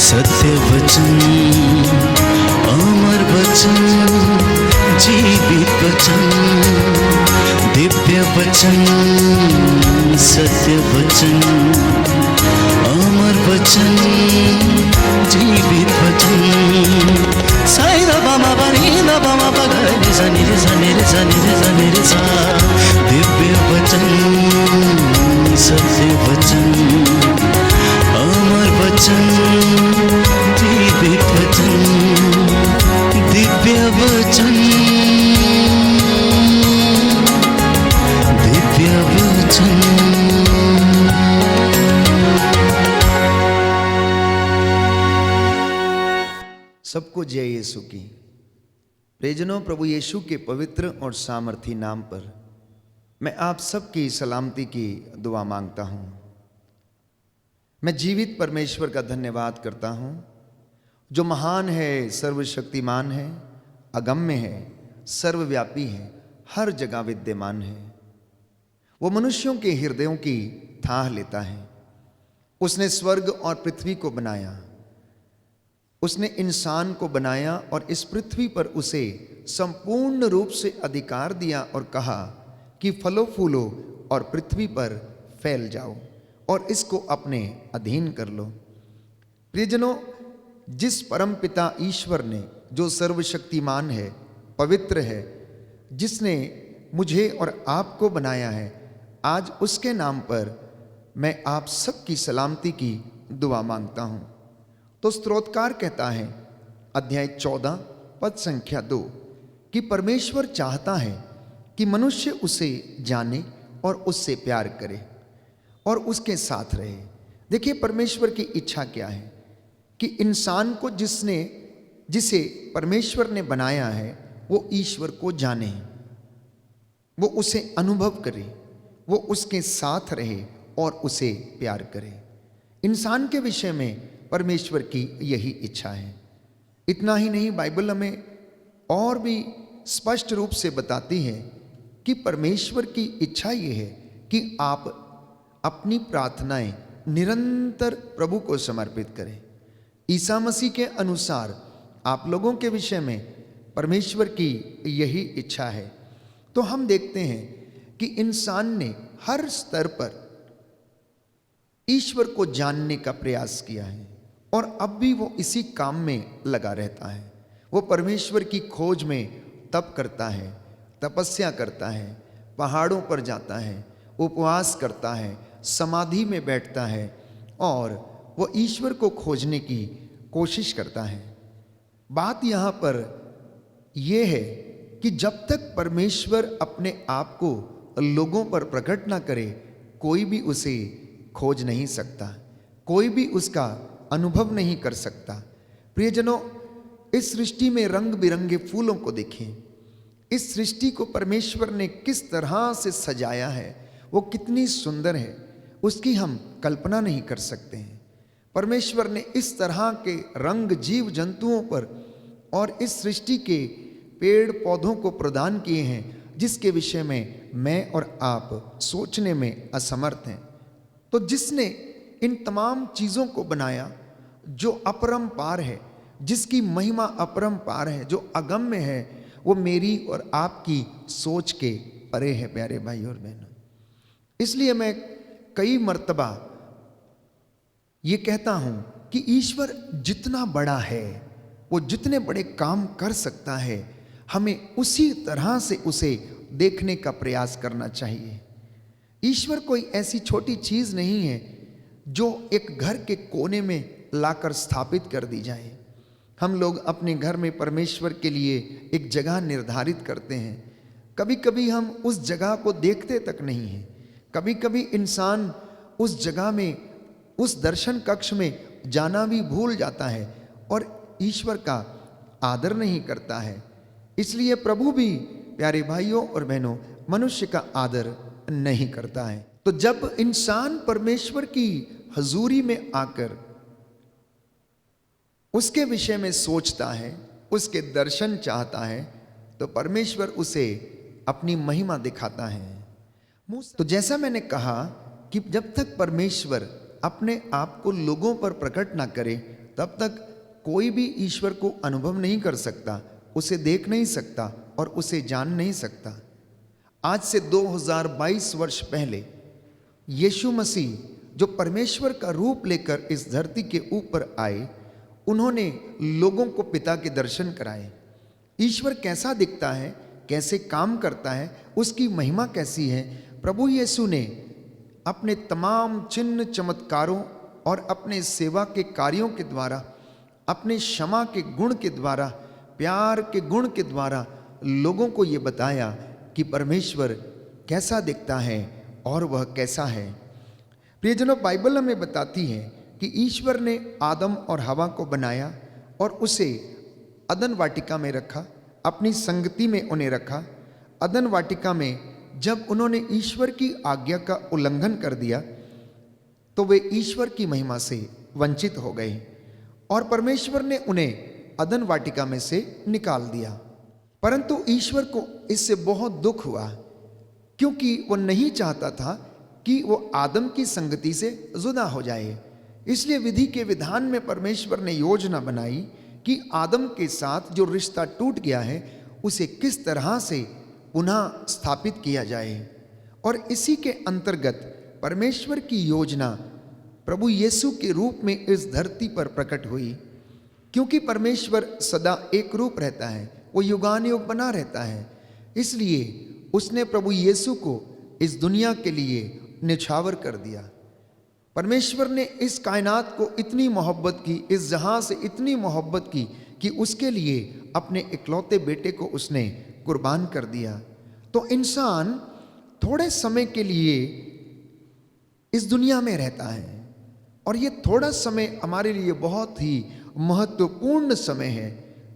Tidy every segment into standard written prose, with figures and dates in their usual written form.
सत्य वचन, अमर वचन, जीवित वचन, दिव्य वचन, सत्य वचन, अमर वचन, जीवित वचन। साई दा बामा बनी दा बामा बगरे रे सा रे सा रे सा रे सा। दिव्य वचन, सत्य वचन, अमर वचन, जीवित वचन, दिव्य वचन, दिव्य वचन। सबको जय यीशु की। प्रियजनों, प्रभु यीशु के पवित्र और सामर्थी नाम पर मैं आप सबकी सलामती की दुआ मांगता हूं। मैं जीवित परमेश्वर का धन्यवाद करता हूं, जो महान है, सर्वशक्तिमान है, अगम्य है, सर्वव्यापी है, हर जगह विद्यमान है। वो मनुष्यों के हृदयों की थाह लेता है। उसने स्वर्ग और पृथ्वी को बनाया, उसने इंसान को बनाया और इस पृथ्वी पर उसे संपूर्ण रूप से अधिकार दिया और कहा कि फलो फूलो और पृथ्वी पर फैल जाओ और इसको अपने अधीन कर लो। प्रियजनों, जिस परम पिता ईश्वर ने, जो सर्वशक्तिमान है, पवित्र है, जिसने मुझे और आपको बनाया है, आज उसके नाम पर मैं आप सबकी सलामती की दुआ मांगता हूं। तो स्तोत्रकार कहता है, अध्याय 14 पद संख्या 2, कि परमेश्वर चाहता है कि मनुष्य उसे जाने और उससे प्यार करे और उसके साथ रहे। देखिए, परमेश्वर की इच्छा क्या है कि इंसान को जिसे परमेश्वर ने बनाया है, वो ईश्वर को जाने, वो उसे अनुभव करे, वो उसके साथ रहे और उसे प्यार करे। इंसान के विषय में परमेश्वर की यही इच्छा है। इतना ही नहीं, बाइबल हमें और भी स्पष्ट रूप से बताती है कि परमेश्वर की इच्छा ये है कि आप अपनी प्रार्थनाएं निरंतर प्रभु को समर्पित करें। ईसा मसीह के अनुसार आप लोगों के विषय में परमेश्वर की यही इच्छा है। तो हम देखते हैं कि इंसान ने हर स्तर पर ईश्वर को जानने का प्रयास किया है और अब भी वो इसी काम में लगा रहता है। वो परमेश्वर की खोज में तप करता है, तपस्या करता है, पहाड़ों पर जाता है, उपवास करता है, समाधि में बैठता है और वो ईश्वर को खोजने की कोशिश करता है। बात यहाँ पर यह है कि जब तक परमेश्वर अपने आप को लोगों पर प्रकट ना करे, कोई भी उसे खोज नहीं सकता, कोई भी उसका अनुभव नहीं कर सकता। प्रियजनों, इस सृष्टि में रंग बिरंगे फूलों को देखें। इस सृष्टि को परमेश्वर ने किस तरह से सजाया है, वो कितनी सुंदर है, उसकी हम कल्पना नहीं कर सकते हैं। परमेश्वर ने इस तरह के रंग जीव जंतुओं पर और इस सृष्टि के पेड़ पौधों को प्रदान किए हैं, जिसके विषय में मैं और आप सोचने में असमर्थ हैं। तो जिसने इन तमाम चीज़ों को बनाया, जो अपरंपार है, जिसकी महिमा अपरंपार है, जो अगम्य है, वो मेरी और आपकी सोच के परे है, प्यारे भाई और बहनों। इसलिए मैं कई मर्तबा ये कहता हूं कि ईश्वर जितना बड़ा है, वो जितने बड़े काम कर सकता है, हमें उसी तरह से उसे देखने का प्रयास करना चाहिए। ईश्वर कोई ऐसी छोटी चीज नहीं है जो एक घर के कोने में लाकर स्थापित कर दी जाए। हम लोग अपने घर में परमेश्वर के लिए एक जगह निर्धारित करते हैं। कभी कभी हम उस जगह को देखते तक नहीं हैं। कभी कभी इंसान उस जगह में, उस दर्शन कक्ष में जाना भी भूल जाता है और ईश्वर का आदर नहीं करता है। इसलिए प्रभु भी, प्यारे भाइयों और बहनों, मनुष्य का आदर नहीं करता है। तो जब इंसान परमेश्वर की हजूरी में आकर उसके विषय में सोचता है, उसके दर्शन चाहता है, तो परमेश्वर उसे अपनी महिमा दिखाता है। तो जैसा मैंने कहा कि जब तक परमेश्वर अपने आप को लोगों पर प्रकट ना करे, तब तक कोई भी ईश्वर को अनुभव नहीं कर सकता, उसे देख नहीं सकता और उसे जान नहीं सकता। आज से 2022 वर्ष पहले यीशु मसीह जो परमेश्वर का रूप लेकर इस धरती के ऊपर आए, उन्होंने लोगों को पिता के दर्शन कराए। ईश्वर कैसा दिखता है, कैसे काम करता है, उसकी महिमा कैसी है, प्रभु यीशु ने अपने तमाम चिन्ह चमत्कारों और अपने सेवा के कार्यों के द्वारा, अपने क्षमा के गुण के द्वारा, प्यार के गुण के द्वारा लोगों को ये बताया कि परमेश्वर कैसा दिखता है और वह कैसा है। प्रियजनों, बाइबल हमें बताती है कि ईश्वर ने आदम और हवा को बनाया और उसे अदन वाटिका में रखा, अपनी संगति में उन्हें रखा। अदन वाटिका में जब उन्होंने ईश्वर की आज्ञा का उल्लंघन कर दिया तो वे ईश्वर की महिमा से वंचित हो गए और परमेश्वर ने उन्हें अदन वाटिका में से निकाल दिया। परंतु ईश्वर को इससे बहुत दुख हुआ, क्योंकि वो नहीं चाहता था कि वो आदम की संगति से जुदा हो जाए। इसलिए विधि के विधान में परमेश्वर ने योजना बनाई कि आदम के साथ जो रिश्ता टूट गया है उसे किस तरह से पुनः स्थापित किया जाए। और इसी के अंतर्गत परमेश्वर की योजना प्रभु यीशु के रूप में इस धरती पर प्रकट हुई। क्योंकि परमेश्वर सदा एक रूप रहता है, वो युगानुयुग बना रहता है, इसलिए उसने प्रभु यीशु को इस दुनिया के लिए निछावर कर दिया। परमेश्वर ने इस कायनात को इतनी मोहब्बत की, इस जहां से इतनी मोहब्बत की कि उसके लिए अपने इकलौते बेटे को उसने कुर्बान कर दिया। तो इंसान थोड़े समय के लिए इस दुनिया में रहता है और ये थोड़ा समय हमारे लिए बहुत ही महत्वपूर्ण समय है।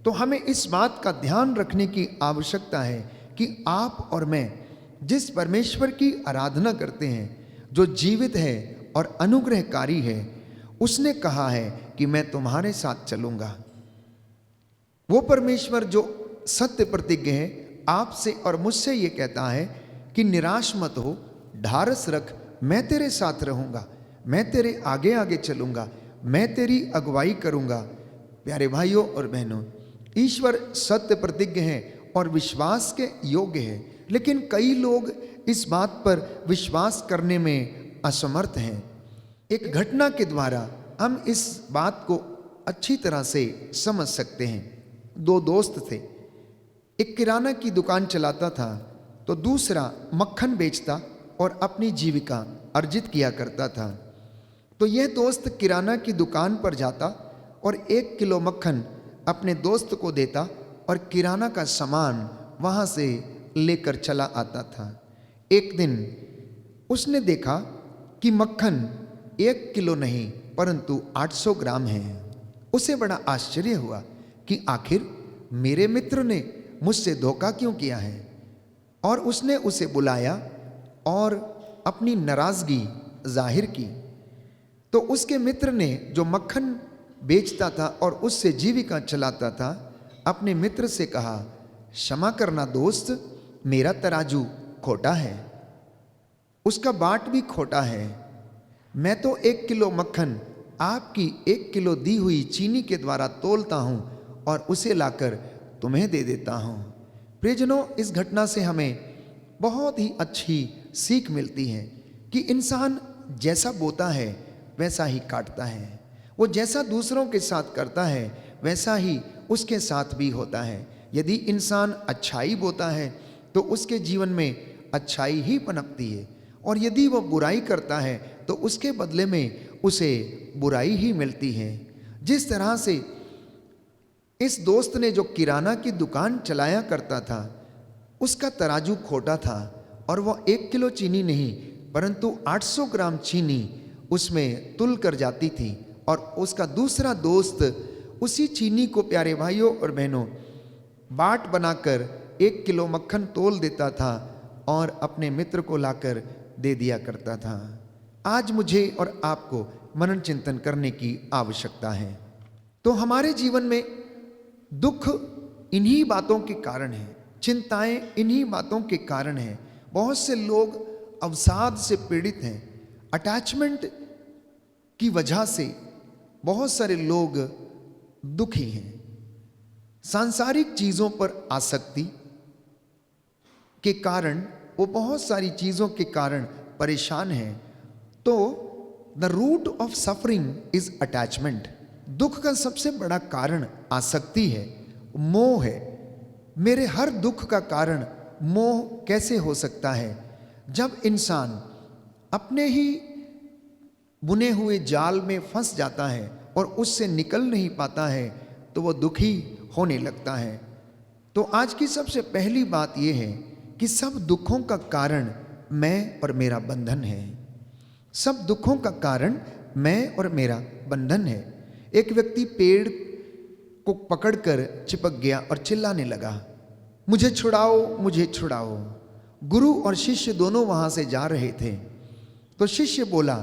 तो हमें इस बात का ध्यान रखने की आवश्यकता है कि आप और मैं जिस परमेश्वर की आराधना करते हैं, जो जीवित है और अनुग्रहकारी है, उसने कहा है कि मैं तुम्हारे साथ चलूंगा। वो परमेश्वर जो सत्य प्रतिज्ञ है, आपसे और मुझसे ये कहता है कि निराश मत हो, ढारस रख, मैं तेरे साथ रहूंगा, मैं तेरे आगे आगे चलूंगा, मैं तेरी अगुवाई करूंगा। प्यारे भाइयों और बहनों, ईश्वर सत्य प्रतिज्ञ है और विश्वास के योग्य है, लेकिन कई लोग इस बात पर विश्वास करने में असमर्थ हैं। एक घटना के द्वारा हम इस बात को अच्छी तरह से समझ सकते हैं। दो दोस्त थे, एक किराना की दुकान चलाता था तो दूसरा मक्खन बेचता और अपनी जीविका अर्जित किया करता था। तो यह दोस्त किराना की दुकान पर जाता और 1 किलो मक्खन अपने दोस्त को देता और किराना का सामान वहाँ से लेकर चला आता था। एक दिन उसने देखा कि मक्खन 1 किलो नहीं परंतु 800 ग्राम है। उसे बड़ा आश्चर्य हुआ कि आखिर मेरे मित्र ने मुझसे धोखा क्यों किया है, और उसने उसे बुलाया और अपनी नाराजगी जाहिर की। तो उसके मित्र ने, जो मक्खन बेचता था और उससे जीविका चलाता था, अपने मित्र से कहा, क्षमा करना दोस्त, मेरा तराजू खोटा है, उसका बाट भी खोटा है। मैं तो 1 किलो मक्खन आपकी 1 किलो दी हुई चीनी के द्वारा तोलता हूं और उसे लाकर तुम्हें दे देता हूं। प्रियजनों, इस घटना से हमें बहुत ही अच्छी सीख मिलती है कि इंसान जैसा बोता है वैसा ही काटता है। वो जैसा दूसरों के साथ करता है वैसा ही उसके साथ भी होता है। यदि इंसान अच्छाई बोता है तो उसके जीवन में अच्छाई ही पनपती है, और यदि वह बुराई करता है तो उसके बदले में उसे बुराई ही मिलती है। जिस तरह से इस दोस्त ने, जो किराना की दुकान चलाया करता था, उसका तराजू खोटा था और वह 1 किलो चीनी नहीं परंतु 800 ग्राम चीनी उसमें तुल कर जाती थी, और उसका दूसरा दोस्त उसी चीनी को, प्यारे भाइयों और बहनों, बाट बनाकर 1 किलो मक्खन तोल देता था और अपने मित्र को लाकर दे दिया करता था। आज मुझे और आपको मनन चिंतन करने की आवश्यकता है। तो हमारे जीवन में दुख इन्हीं बातों के कारण है, चिंताएं इन्हीं बातों के कारण है। बहुत से लोग अवसाद से पीड़ित हैं, अटैचमेंट की वजह से बहुत सारे लोग दुखी हैं, सांसारिक चीजों पर आसक्ति के कारण वो बहुत सारी चीजों के कारण परेशान हैं। तो the root of suffering is attachment. दुख का सबसे बड़ा कारण आसक्ति है, मोह है। मेरे हर दुख का कारण मोह कैसे हो सकता है? जब इंसान अपने ही बुने हुए जाल में फंस जाता है और उससे निकल नहीं पाता है तो वह दुखी होने लगता है। तो आज की सबसे पहली बात यह है कि सब दुखों का कारण मैं और मेरा बंधन है। सब दुखों का कारण मैं और मेरा बंधन है। एक व्यक्ति पेड़ को पकड़कर चिपक गया और चिल्लाने लगा, मुझे छुड़ाओ, मुझे छुड़ाओ। गुरु और शिष्य दोनों वहां से जा रहे थे। तो शिष्य बोला,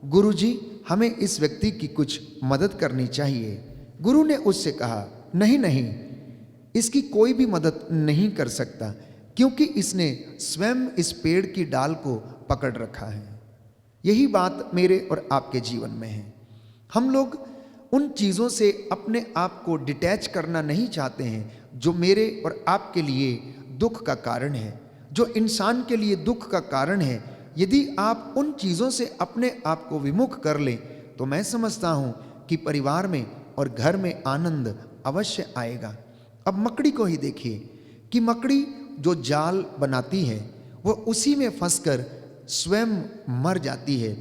गुरुजी, हमें इस व्यक्ति की कुछ मदद करनी चाहिए। गुरु ने उससे कहा, नहीं नहीं, इसकी कोई भी मदद नहीं कर सकता, क्योंकि इसने स्वयं इस पेड़ की डाल को पकड़ रखा है। यही बात मेरे और आपके जीवन में है। हम लोग उन चीज़ों से अपने आप को डिटैच करना नहीं चाहते हैं जो मेरे और आपके लिए दुख का कारण है, जो इंसान के लिए दुख का कारण है। यदि आप उन चीज़ों से अपने आप को विमुख कर लें तो मैं समझता हूँ कि परिवार में और घर में आनंद अवश्य आएगा। अब मकड़ी को ही देखिए कि मकड़ी जो जाल बनाती है वो उसी में फंसकर स्वयं मर जाती है।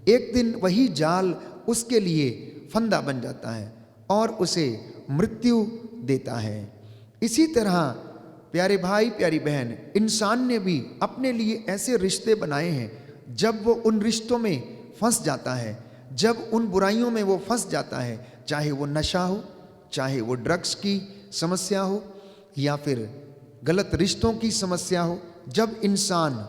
एक दिन वही जाल उसके लिए फंदा बन जाता है और उसे मृत्यु देता है। इसी तरह प्यारे भाई, प्यारी बहन, इंसान ने भी अपने लिए ऐसे रिश्ते बनाए हैं, जब वो उन रिश्तों में फंस जाता है, जब उन बुराइयों में वो फंस जाता है, चाहे वो नशा हो, चाहे वो ड्रग्स की समस्या हो या फिर गलत रिश्तों की समस्या हो, जब इंसान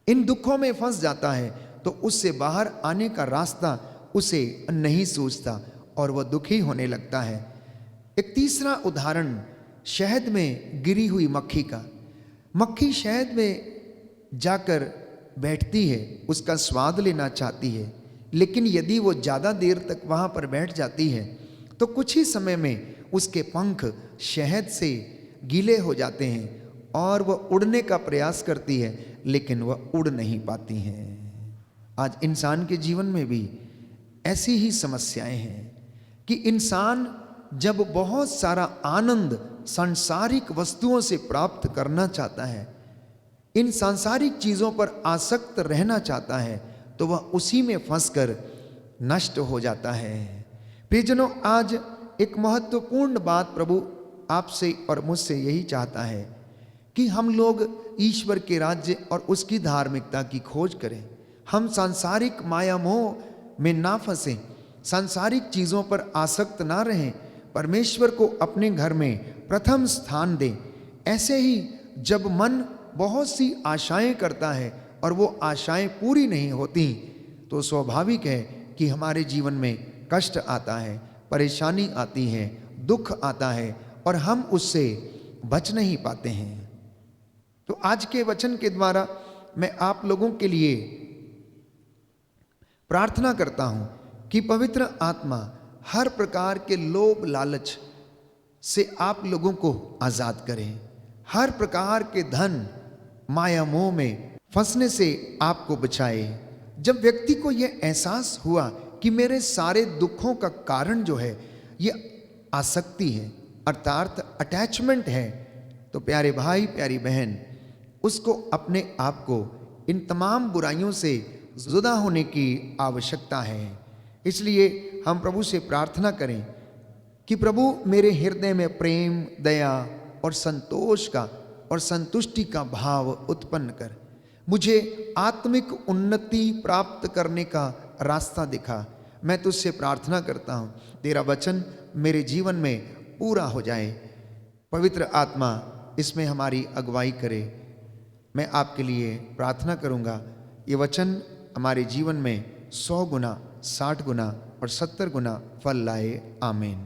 इन दुखों में फंस जाता है तो उससे बाहर आने का रास्ता उसे नहीं सूझता और वह दुखी होने लगता है। एक तीसरा उदाहरण शहद में गिरी हुई मक्खी का। मक्खी शहद में जाकर बैठती है, उसका स्वाद लेना चाहती है, लेकिन यदि वो ज़्यादा देर तक वहाँ पर बैठ जाती है तो कुछ ही समय में उसके पंख शहद से गीले हो जाते हैं और वह उड़ने का प्रयास करती है, लेकिन वह उड़ नहीं पाती हैं। आज इंसान के जीवन में भी ऐसी ही समस्याएं हैं कि इंसान जब बहुत सारा आनंद सांसारिक वस्तुओं से प्राप्त करना चाहता है, इन सांसारिक चीज़ों पर आसक्त रहना चाहता है, तो वह उसी में फंसकर नष्ट हो जाता है। प्रियजनों, आज एक महत्वपूर्ण बात प्रभु आपसे और मुझसे यही चाहता है कि हम लोग ईश्वर के राज्य और उसकी धार्मिकता की खोज करें। हम सांसारिक माया मोह में ना फंसें, सांसारिक चीज़ों पर आसक्त ना रहें, परमेश्वर को अपने घर में प्रथम स्थान दें। ऐसे ही जब मन बहुत सी आशाएं करता है और वो आशाएं पूरी नहीं होती तो स्वाभाविक है कि हमारे जीवन में कष्ट आता है, परेशानी आती है, दुख आता है और हम उससे बच नहीं पाते हैं। तो आज के वचन के द्वारा मैं आप लोगों के लिए प्रार्थना करता हूं कि पवित्र आत्मा हर प्रकार के लोभ लालच से आप लोगों को आजाद करें, हर प्रकार के धन माया मोह में फंसने से आपको बचाए। जब व्यक्ति को यह एहसास हुआ कि मेरे सारे दुखों का कारण जो है ये आसक्ति है, अर्थात अटैचमेंट है, तो प्यारे भाई, प्यारी बहन, उसको अपने आप को इन तमाम बुराइयों से जुदा होने की आवश्यकता है। इसलिए हम प्रभु से प्रार्थना करें कि प्रभु मेरे हृदय में प्रेम, दया और संतोष का और संतुष्टि का भाव उत्पन्न कर, मुझे आत्मिक उन्नति प्राप्त करने का रास्ता दिखा। मैं तुझसे प्रार्थना करता हूँ तेरा वचन मेरे जीवन में पूरा हो जाए। पवित्र आत्मा इसमें हमारी अगुवाई करे। मैं आपके लिए प्रार्थना करूँगा, ये वचन हमारे जीवन में 100 गुना, 60 गुना और 70 गुना फल लाए। आमीन।